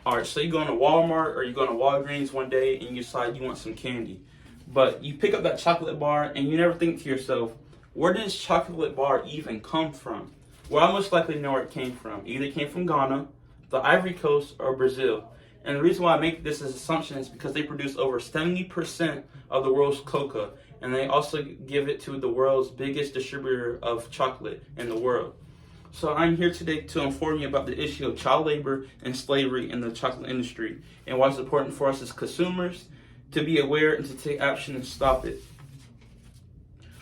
All right, so you go to Walmart or you go to Walgreens one day and you decide you want some candy. But you pick up that chocolate bar and you never think to yourself, where did this chocolate bar even come from? Well, I most likely know where it came from. Either it came from Ghana, the Ivory Coast, or Brazil. And the reason why I make this as assumption is because they produce over 70% of the world's cocoa. And they also give it to the world's biggest distributor of chocolate in the world. So I'm here today to inform you about the issue of child labor and slavery in the chocolate industry and why it's important for us as consumers to be aware and to take action and stop it.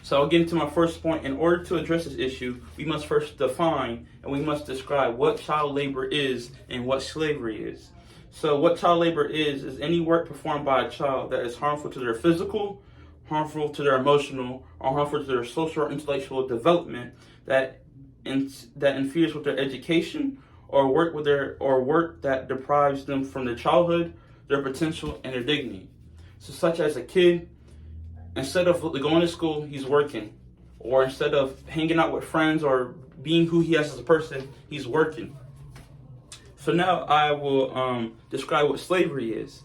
So I'll get into my first point. In order to address this issue, we must first define and we must describe what child labor is and what slavery is. So what child labor is any work performed by a child that is harmful to their physical, harmful to their emotional, or harmful to their social or intellectual development that interferes with their education or work that deprives them from their childhood, their potential, and their dignity. So such as a kid, instead of going to school, he's working. Or instead of hanging out with friends or being who he is as a person, he's working. So now I will describe what slavery is.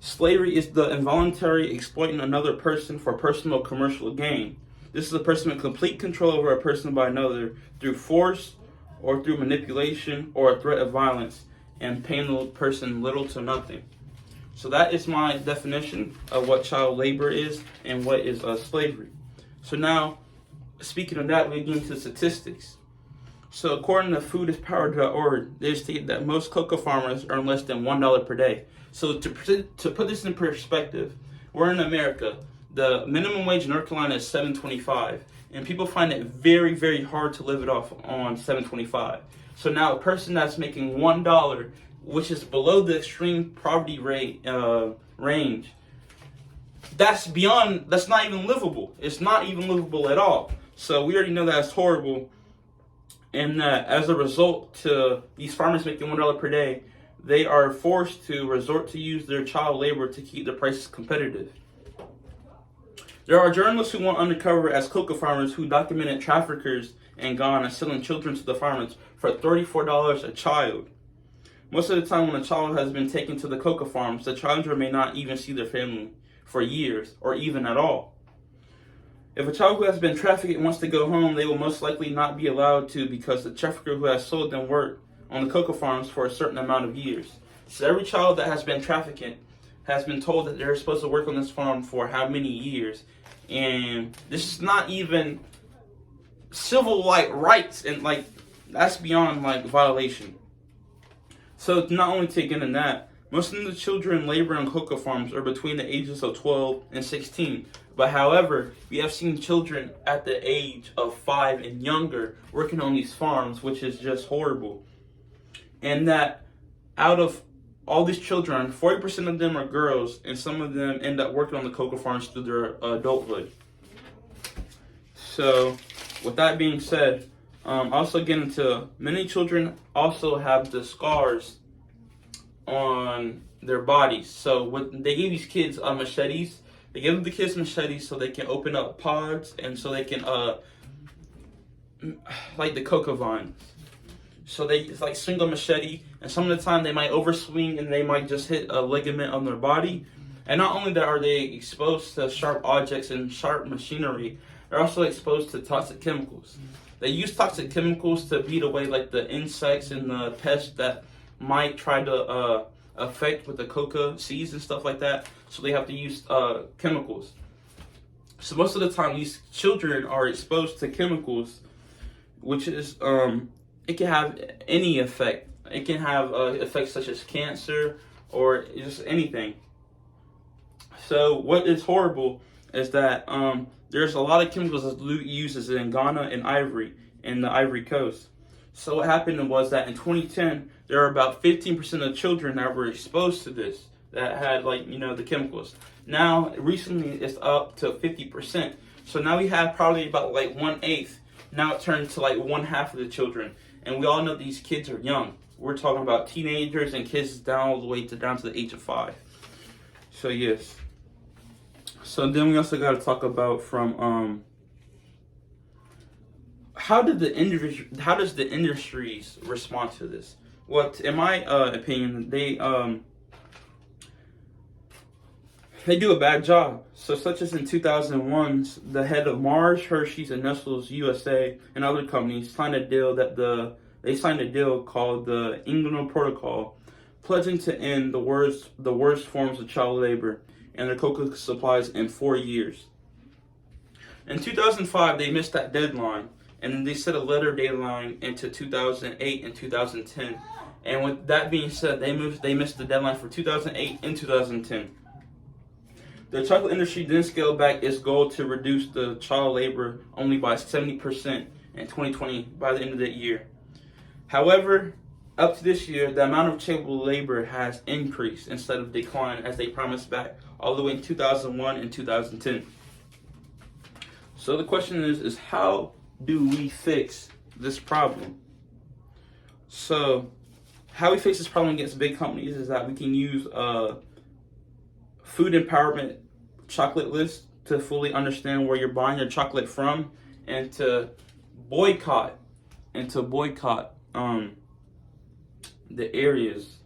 Slavery is the involuntary exploiting another person for personal commercial gain. This is a person with complete control over a person by another through force or through manipulation or a threat of violence and paying the person little to nothing. So that is my definition of what child labor is and what is slavery. So now, speaking of that, we get into statistics. So according to foodispower.org, they state that most cocoa farmers earn less than $1 per day. So to put this in perspective, we're in America. The minimum wage in North Carolina is $7.25, and people find it very, very hard to live it off on $7.25. So now a person that's making $1, which is below the extreme poverty rate range, that's not even livable. It's not even livable at all. So we already know that's horrible, and that as a result to these farmers making $1 per day, they are forced to resort to use their child labor to keep their prices competitive. There are journalists who went undercover as cocoa farmers who documented traffickers in Ghana selling children to the farmers for $34 a child. Most of the time when a child has been taken to the cocoa farms, the children may not even see their family for years or even at all. If a child who has been trafficked wants to go home, they will most likely not be allowed to because the trafficker who has sold them worked on the cocoa farms for a certain amount of years. So every child that has been trafficked has been told that they're supposed to work on this farm for how many years. And this is not even civil rights, and that's beyond violation. So not only taking in that, most of the children laboring on cocoa farms are between the ages of 12 and 16. But however, we have seen children at the age of 5 and younger working on these farms, which is just horrible. And that out of all these children, 40% of them are girls, and some of them end up working on the cocoa farms through their adulthood. So, with that being said, also get into many children also have the scars on their bodies. So, they give these kids machetes. They give the kids machetes so they can open up pods and so they can like the cocoa vines. So it's like swing a machete, and some of the time they might overswing and they might just hit a ligament on their body. And not only that are they exposed to sharp objects and sharp machinery, they're also exposed to toxic chemicals. They use toxic chemicals to beat away the insects and the pests that might try to affect with the cocoa seeds and stuff like that. So they have to use chemicals. So most of the time these children are exposed to chemicals, which is it can have any effect. It can have effects such as cancer or just anything. So what is horrible is that there's a lot of chemicals that uses in Ghana and the Ivory Coast. So what happened was that in 2010, there were about 15% of children that were exposed to this, that had the chemicals. Now, recently, it's up to 50%. So now we have probably about 1/8. Now it turned to 1/2 of the children. And we all know these kids are young. We're talking about teenagers and kids down all the way down to the age of 5. So yes. So then we also got to talk about from how does the industries respond to this? What, in my opinion, they do a bad job. So, such as in 2001, the head of Mars, Hershey's, and Nestle's USA and other companies signed a deal called the England Protocol, pledging to end the worst forms of child labor and their cocoa supplies in 4 years. In 2005, they missed that deadline, and then they set a later deadline into 2008 and 2010. And with that being said, they missed the deadline for 2008 and 2010. The chocolate industry then scaled back its goal to reduce the child labor only by 70% in 2020 by the end of the year. However, up to this year, the amount of child labor has increased instead of declined, as they promised back all the way in 2001 and 2010. So the question is how do we fix this problem? So how we fix this problem against big companies is that we can use food empowerment chocolate list to fully understand where you're buying your chocolate from, and to boycott the areas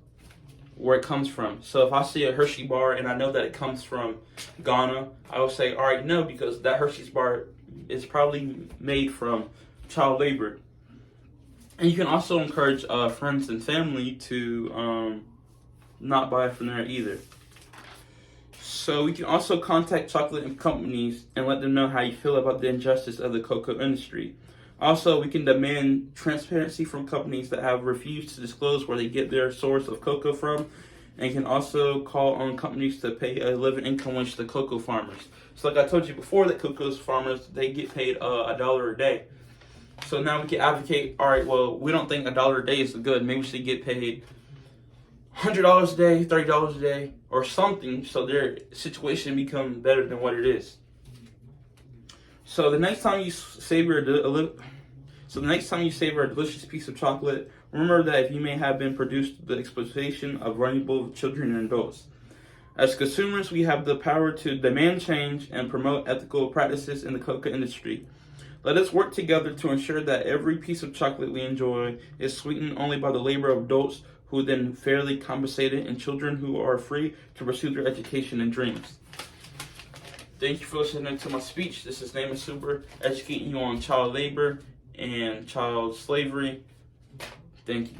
where it comes from. So if I see a Hershey bar and I know that it comes from Ghana, I will say, all right, no, because that Hershey's bar is probably made from child labor. And you can also encourage friends and family to not buy from there either. So we can also contact chocolate companies and let them know how you feel about the injustice of the cocoa industry. Also, we can demand transparency from companies that have refused to disclose where they get their source of cocoa from, and can also call on companies to pay a living income wage to the cocoa farmers. So like I told you before, that cocoa farmers, they get paid $1 a day. So now we can advocate, all right, well, we don't think $1 a day is good. Maybe we should get paid $100 a day, $30 a day, or something, so their situation become better than what it is. So the next time you savor a delicious piece of chocolate, remember that you may have been produced the exploitation of vulnerable children and adults. As consumers, we have the power to demand change and promote ethical practices in the cocoa industry. Let us work together to ensure that every piece of chocolate we enjoy is sweetened only by the labor of adults who then fairly compensated, and children who are free to pursue their education and dreams. Thank you for listening to my speech. This is Naaman Super, educating you on child labor and child slavery. Thank you.